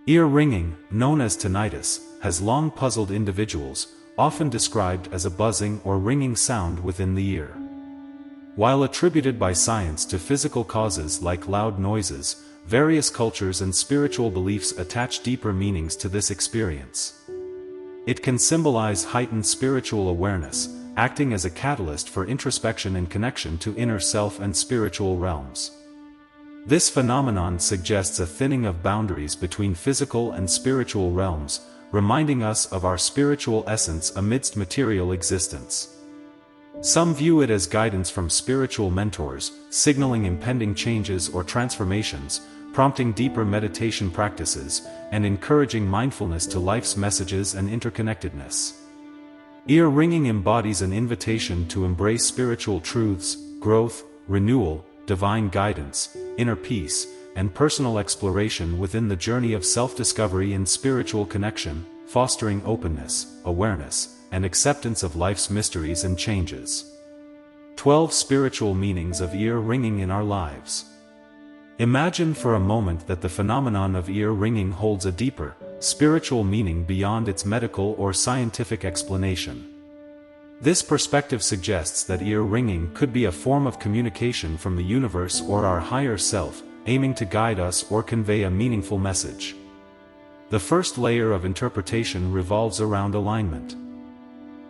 Ear ringing, known as tinnitus, has long puzzled individuals, often described as a buzzing or ringing sound within the ear. While attributed by science to physical causes like loud noises, various cultures and spiritual beliefs attach deeper meanings to this experience. It can symbolize heightened spiritual awareness, acting as a catalyst for introspection and connection to inner self and spiritual realms. This phenomenon suggests a thinning of boundaries between physical and spiritual realms, reminding us of our spiritual essence amidst material existence. Some view it as guidance from spiritual mentors, signaling impending changes or transformations, prompting deeper meditation practices, and encouraging mindfulness to life's messages and interconnectedness. Ear ringing embodies an invitation to embrace spiritual truths, growth, renewal, divine guidance, inner peace, and personal exploration within the journey of self-discovery and spiritual connection, fostering openness, awareness, and acceptance of life's mysteries and changes. 12 Spiritual meanings of ear ringing in our lives. Imagine for a moment that the phenomenon of ear ringing holds a deeper, spiritual meaning beyond its medical or scientific explanation. This perspective suggests that ear ringing could be a form of communication from the universe or our higher self, aiming to guide us or convey a meaningful message. The first layer of interpretation revolves around alignment.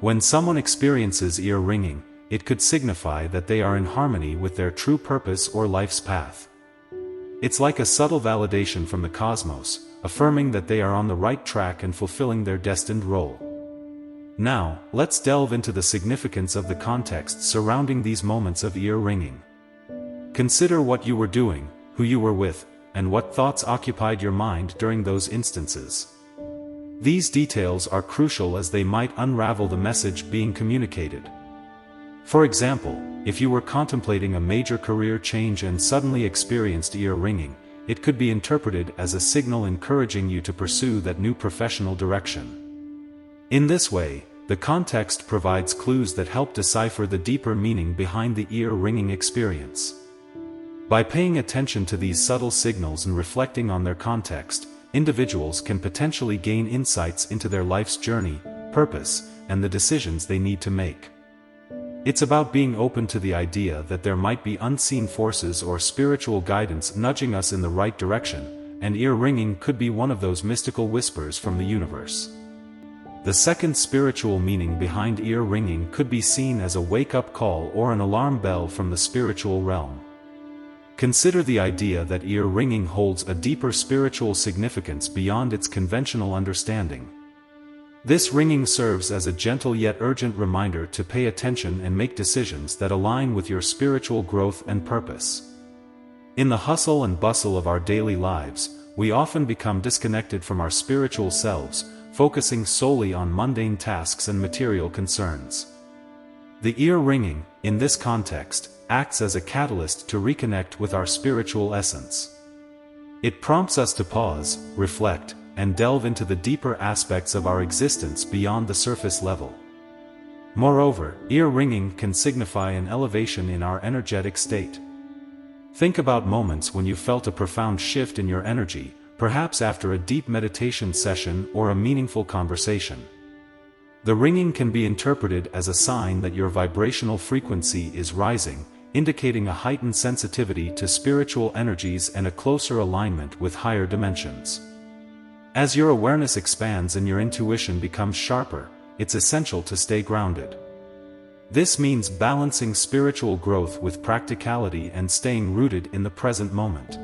When someone experiences ear ringing, it could signify that they are in harmony with their true purpose or life's path. It's like a subtle validation from the cosmos, affirming that they are on the right track and fulfilling their destined role. Now, let's delve into the significance of the context surrounding these moments of ear ringing. Consider what you were doing, who you were with, and what thoughts occupied your mind during those instances. These details are crucial as they might unravel the message being communicated. For example, if you were contemplating a major career change and suddenly experienced ear ringing, it could be interpreted as a signal encouraging you to pursue that new professional direction. In this way, the context provides clues that help decipher the deeper meaning behind the ear ringing experience. By paying attention to these subtle signals and reflecting on their context, individuals can potentially gain insights into their life's journey, purpose, and the decisions they need to make. It's about being open to the idea that there might be unseen forces or spiritual guidance nudging us in the right direction, and ear ringing could be one of those mystical whispers from the universe. The second spiritual meaning behind ear ringing could be seen as a wake-up call or an alarm bell from the spiritual realm. Consider the idea that ear ringing holds a deeper spiritual significance beyond its conventional understanding. This ringing serves as a gentle yet urgent reminder to pay attention and make decisions that align with your spiritual growth and purpose. In the hustle and bustle of our daily lives, we often become disconnected from our spiritual selves, focusing solely on mundane tasks and material concerns. The ear ringing, in this context, acts as a catalyst to reconnect with our spiritual essence. It prompts us to pause, reflect, and delve into the deeper aspects of our existence beyond the surface level. Moreover, ear ringing can signify an elevation in our energetic state. Think about moments when you felt a profound shift in your energy, perhaps after a deep meditation session or a meaningful conversation. The ringing can be interpreted as a sign that your vibrational frequency is rising, indicating a heightened sensitivity to spiritual energies and a closer alignment with higher dimensions. As your awareness expands and your intuition becomes sharper, it's essential to stay grounded. This means balancing spiritual growth with practicality and staying rooted in the present moment.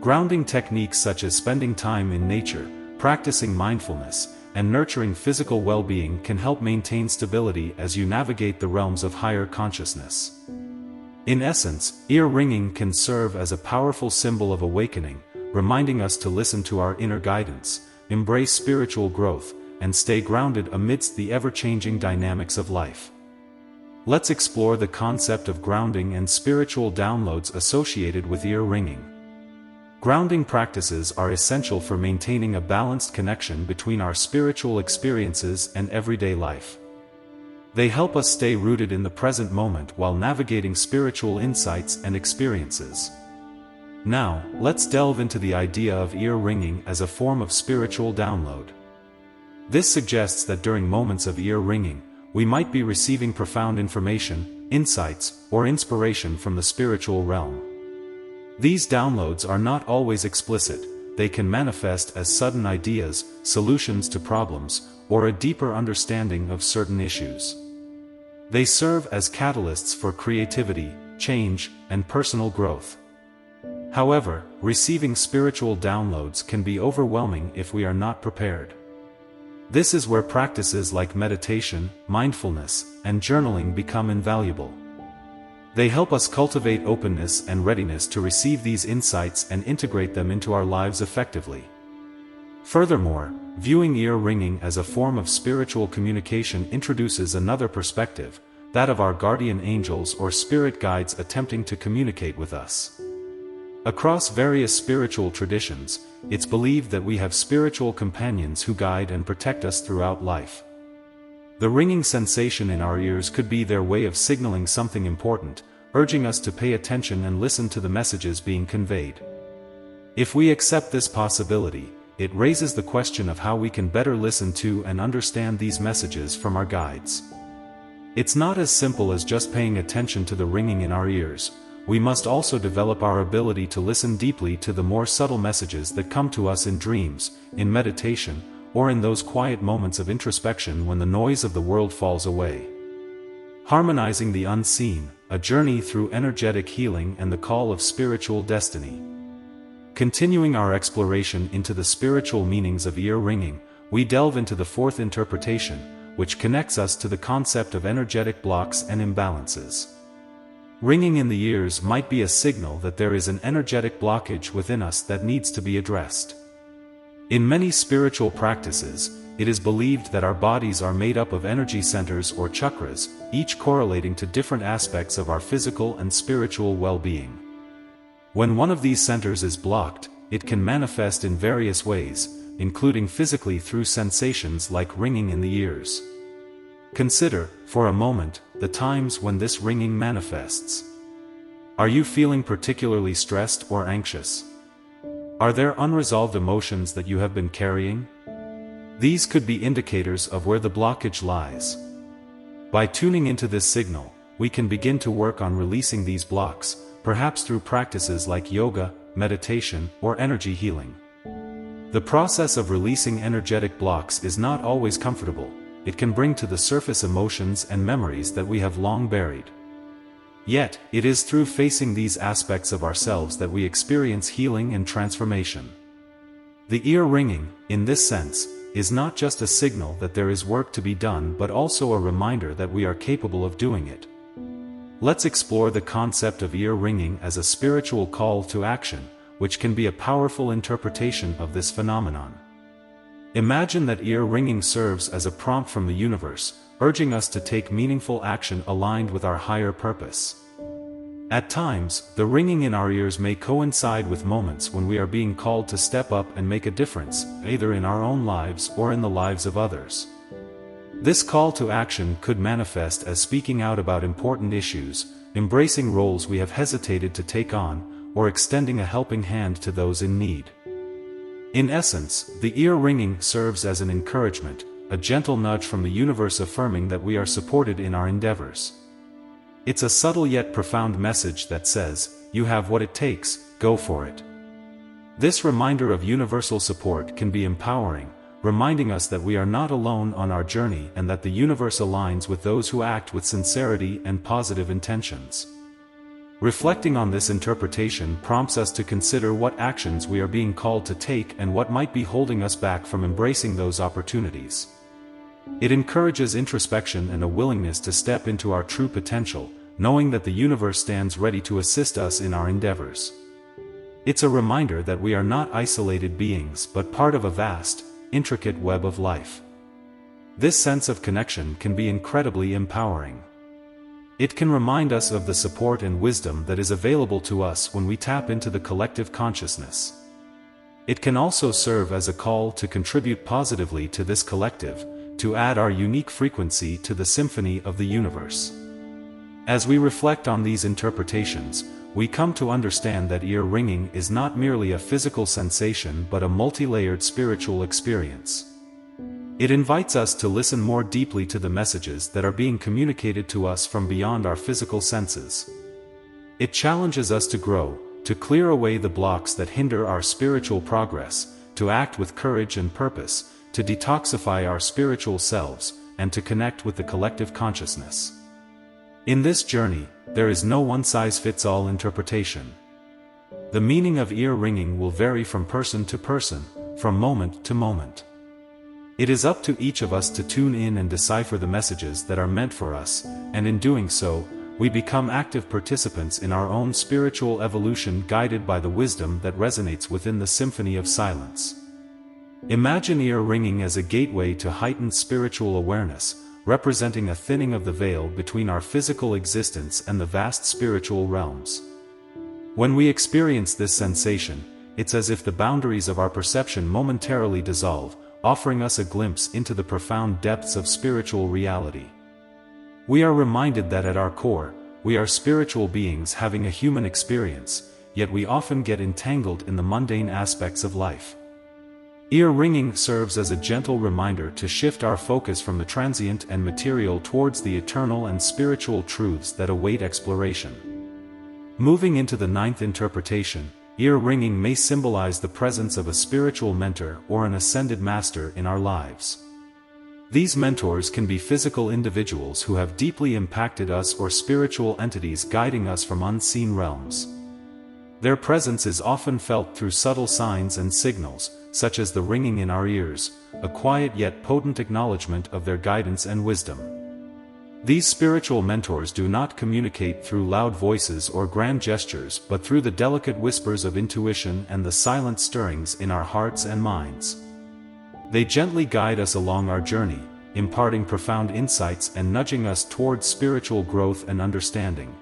Grounding techniques such as spending time in nature, practicing mindfulness, and nurturing physical well-being can help maintain stability as you navigate the realms of higher consciousness. In essence, ear ringing can serve as a powerful symbol of awakening, reminding us to listen to our inner guidance, embrace spiritual growth, and stay grounded amidst the ever-changing dynamics of life. Let's explore the concept of grounding and spiritual downloads associated with ear ringing. Grounding practices are essential for maintaining a balanced connection between our spiritual experiences and everyday life. They help us stay rooted in the present moment while navigating spiritual insights and experiences. Now, let's delve into the idea of ear ringing as a form of spiritual download. This suggests that during moments of ear ringing, we might be receiving profound information, insights, or inspiration from the spiritual realm. These downloads are not always explicit. They can manifest as sudden ideas, solutions to problems, or a deeper understanding of certain issues. They serve as catalysts for creativity, change, and personal growth. However, receiving spiritual downloads can be overwhelming if we are not prepared. This is where practices like meditation, mindfulness, and journaling become invaluable. They help us cultivate openness and readiness to receive these insights and integrate them into our lives effectively. Furthermore, viewing ear ringing as a form of spiritual communication introduces another perspective, that of our guardian angels or spirit guides attempting to communicate with us. Across various spiritual traditions, it's believed that we have spiritual companions who guide and protect us throughout life. The ringing sensation in our ears could be their way of signaling something important, urging us to pay attention and listen to the messages being conveyed. If we accept this possibility, it raises the question of how we can better listen to and understand these messages from our guides. It's not as simple as just paying attention to the ringing in our ears. We must also develop our ability to listen deeply to the more subtle messages that come to us in dreams, in meditation, or in those quiet moments of introspection when the noise of the world falls away. Harmonizing the unseen, a journey through energetic healing and the call of spiritual destiny. Continuing our exploration into the spiritual meanings of ear ringing, we delve into the fourth interpretation, which connects us to the concept of energetic blocks and imbalances. Ringing in the ears might be a signal that there is an energetic blockage within us that needs to be addressed. In many spiritual practices, it is believed that our bodies are made up of energy centers or chakras, each correlating to different aspects of our physical and spiritual well-being. When one of these centers is blocked, it can manifest in various ways, including physically through sensations like ringing in the ears. Consider, for a moment, the times when this ringing manifests. Are you feeling particularly stressed or anxious? Are there unresolved emotions that you have been carrying? These could be indicators of where the blockage lies. By tuning into this signal, we can begin to work on releasing these blocks, perhaps through practices like yoga, meditation, or energy healing. The process of releasing energetic blocks is not always comfortable. It can bring to the surface emotions and memories that we have long buried. Yet, it is through facing these aspects of ourselves that we experience healing and transformation. The ear ringing, in this sense, is not just a signal that there is work to be done but also a reminder that we are capable of doing it. Let's explore the concept of ear ringing as a spiritual call to action, which can be a powerful interpretation of this phenomenon. Imagine that ear ringing serves as a prompt from the universe, urging us to take meaningful action aligned with our higher purpose. At times, the ringing in our ears may coincide with moments when we are being called to step up and make a difference, either in our own lives or in the lives of others. This call to action could manifest as speaking out about important issues, embracing roles we have hesitated to take on, or extending a helping hand to those in need. In essence, the ear ringing serves as an encouragement, a gentle nudge from the universe affirming that we are supported in our endeavors. It's a subtle yet profound message that says, "You have what it takes, go for it." This reminder of universal support can be empowering, reminding us that we are not alone on our journey and that the universe aligns with those who act with sincerity and positive intentions. Reflecting on this interpretation prompts us to consider what actions we are being called to take and what might be holding us back from embracing those opportunities. It encourages introspection and a willingness to step into our true potential, knowing that the universe stands ready to assist us in our endeavors. It's a reminder that we are not isolated beings but part of a vast, intricate web of life. This sense of connection can be incredibly empowering. It can remind us of the support and wisdom that is available to us when we tap into the collective consciousness. It can also serve as a call to contribute positively to this collective, to add our unique frequency to the symphony of the universe. As we reflect on these interpretations, we come to understand that ear ringing is not merely a physical sensation but a multi-layered spiritual experience. It invites us to listen more deeply to the messages that are being communicated to us from beyond our physical senses. It challenges us to grow, to clear away the blocks that hinder our spiritual progress, to act with courage and purpose, to detoxify our spiritual selves, and to connect with the collective consciousness. In this journey, there is no one-size-fits-all interpretation. The meaning of ear ringing will vary from person to person, from moment to moment. It is up to each of us to tune in and decipher the messages that are meant for us, and in doing so, we become active participants in our own spiritual evolution guided by the wisdom that resonates within the symphony of silence. Imagine ear ringing as a gateway to heightened spiritual awareness, representing a thinning of the veil between our physical existence and the vast spiritual realms. When we experience this sensation, it's as if the boundaries of our perception momentarily dissolve, offering us a glimpse into the profound depths of spiritual reality. We are reminded that at our core, we are spiritual beings having a human experience, yet we often get entangled in the mundane aspects of life. Ear ringing serves as a gentle reminder to shift our focus from the transient and material towards the eternal and spiritual truths that await exploration. Moving into the ninth interpretation, ear ringing may symbolize the presence of a spiritual mentor or an ascended master in our lives. These mentors can be physical individuals who have deeply impacted us or spiritual entities guiding us from unseen realms. Their presence is often felt through subtle signs and signals, such as the ringing in our ears, a quiet yet potent acknowledgement of their guidance and wisdom. These spiritual mentors do not communicate through loud voices or grand gestures but through the delicate whispers of intuition and the silent stirrings in our hearts and minds. They gently guide us along our journey, imparting profound insights and nudging us towards spiritual growth and understanding.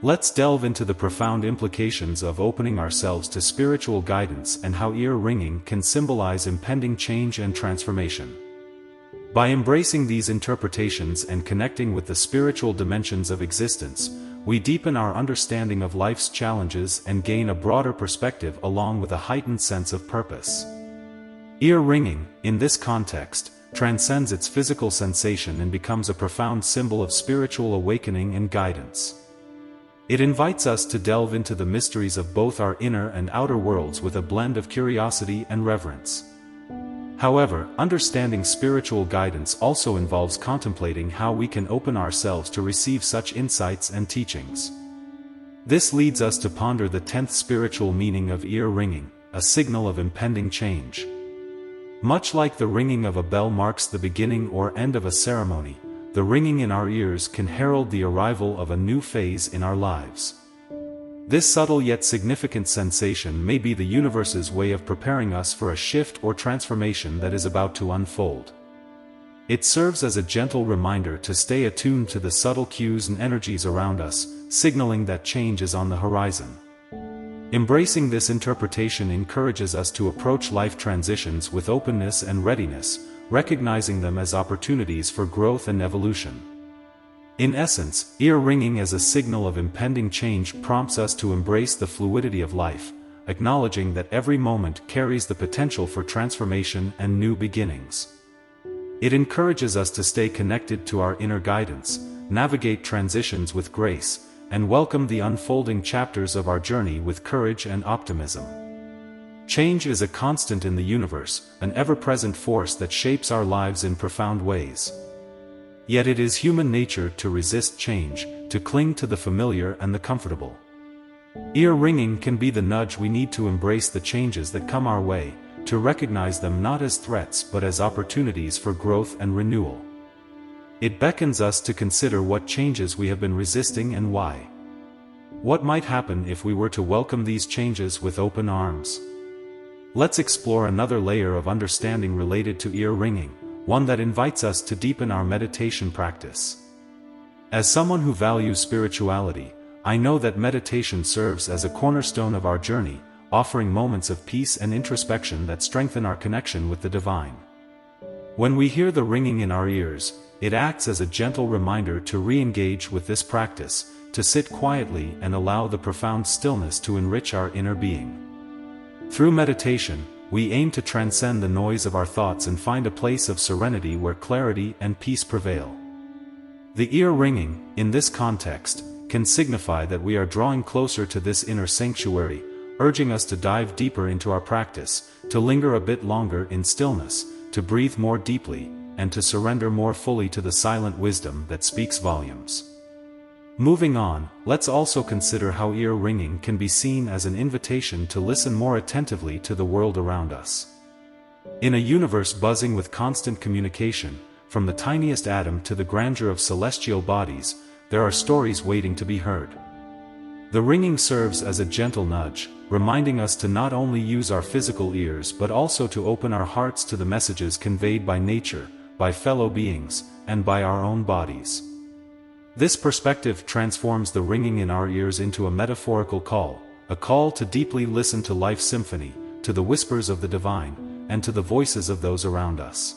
Let's delve into the profound implications of opening ourselves to spiritual guidance and how ear ringing can symbolize impending change and transformation. By embracing these interpretations and connecting with the spiritual dimensions of existence, we deepen our understanding of life's challenges and gain a broader perspective along with a heightened sense of purpose. Ear ringing, in this context, transcends its physical sensation and becomes a profound symbol of spiritual awakening and guidance. It invites us to delve into the mysteries of both our inner and outer worlds with a blend of curiosity and reverence. However, understanding spiritual guidance also involves contemplating how we can open ourselves to receive such insights and teachings. This leads us to ponder the 10th spiritual meaning of ear ringing, a signal of impending change. Much like the ringing of a bell marks the beginning or end of a ceremony, the ringing in our ears can herald the arrival of a new phase in our lives. This subtle yet significant sensation may be the universe's way of preparing us for a shift or transformation that is about to unfold. It serves as a gentle reminder to stay attuned to the subtle cues and energies around us, signaling that change is on the horizon. Embracing this interpretation encourages us to approach life transitions with openness and readiness, recognizing them as opportunities for growth and evolution. In essence, ear ringing as a signal of impending change prompts us to embrace the fluidity of life, acknowledging that every moment carries the potential for transformation and new beginnings. It encourages us to stay connected to our inner guidance, navigate transitions with grace, and welcome the unfolding chapters of our journey with courage and optimism. Change is a constant in the universe, an ever-present force that shapes our lives in profound ways. Yet it is human nature to resist change, to cling to the familiar and the comfortable. Ear ringing can be the nudge we need to embrace the changes that come our way, to recognize them not as threats but as opportunities for growth and renewal. It beckons us to consider what changes we have been resisting and why. What might happen if we were to welcome these changes with open arms? Let's explore another layer of understanding related to ear ringing, one that invites us to deepen our meditation practice. As someone who values spirituality, I know that meditation serves as a cornerstone of our journey, offering moments of peace and introspection that strengthen our connection with the divine. When we hear the ringing in our ears, it acts as a gentle reminder to re-engage with this practice, to sit quietly and allow the profound stillness to enrich our inner being. Through meditation, we aim to transcend the noise of our thoughts and find a place of serenity where clarity and peace prevail. The ear ringing, in this context, can signify that we are drawing closer to this inner sanctuary, urging us to dive deeper into our practice, to linger a bit longer in stillness, to breathe more deeply, and to surrender more fully to the silent wisdom that speaks volumes. Moving on, let's also consider how ear ringing can be seen as an invitation to listen more attentively to the world around us. In a universe buzzing with constant communication, from the tiniest atom to the grandeur of celestial bodies, there are stories waiting to be heard. The ringing serves as a gentle nudge, reminding us to not only use our physical ears but also to open our hearts to the messages conveyed by nature, by fellow beings, and by our own bodies. This perspective transforms the ringing in our ears into a metaphorical call, a call to deeply listen to life's symphony, to the whispers of the divine, and to the voices of those around us.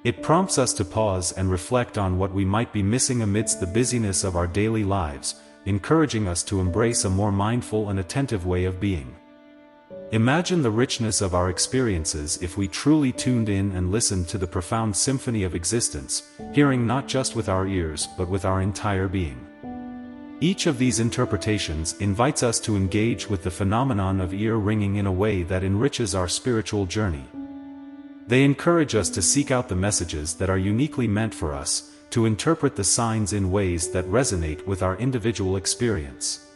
It prompts us to pause and reflect on what we might be missing amidst the busyness of our daily lives, encouraging us to embrace a more mindful and attentive way of being. Imagine the richness of our experiences if we truly tuned in and listened to the profound symphony of existence, hearing not just with our ears but with our entire being. Each of these interpretations invites us to engage with the phenomenon of ear ringing in a way that enriches our spiritual journey. They encourage us to seek out the messages that are uniquely meant for us, to interpret the signs in ways that resonate with our individual experience.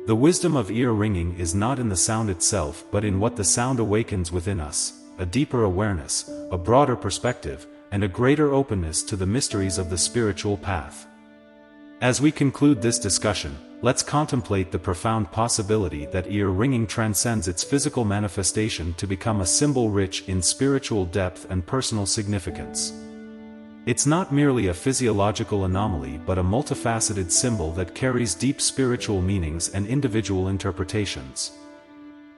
The wisdom of ear ringing is not in the sound itself but in what the sound awakens within us, a deeper awareness, a broader perspective, and a greater openness to the mysteries of the spiritual path. As we conclude this discussion, let's contemplate the profound possibility that ear ringing transcends its physical manifestation to become a symbol rich in spiritual depth and personal significance. It's not merely a physiological anomaly but a multifaceted symbol that carries deep spiritual meanings and individual interpretations.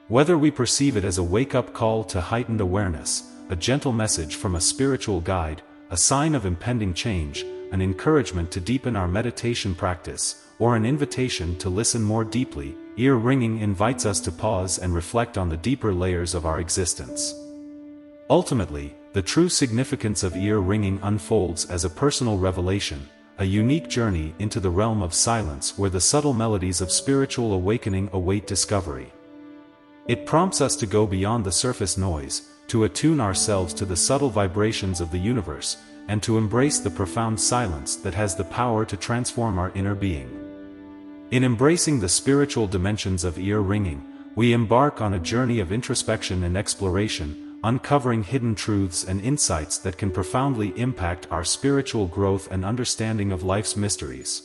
Whether we perceive it as a wake-up call to heightened awareness, a gentle message from a spiritual guide, a sign of impending change, an encouragement to deepen our meditation practice, or an invitation to listen more deeply, ear ringing invites us to pause and reflect on the deeper layers of our existence. Ultimately, the true significance of ear ringing unfolds as a personal revelation, a unique journey into the realm of silence where the subtle melodies of spiritual awakening await discovery. It prompts us to go beyond the surface noise, to attune ourselves to the subtle vibrations of the universe, and to embrace the profound silence that has the power to transform our inner being. In embracing the spiritual dimensions of ear ringing, we embark on a journey of introspection and exploration, uncovering hidden truths and insights that can profoundly impact our spiritual growth and understanding of life's mysteries.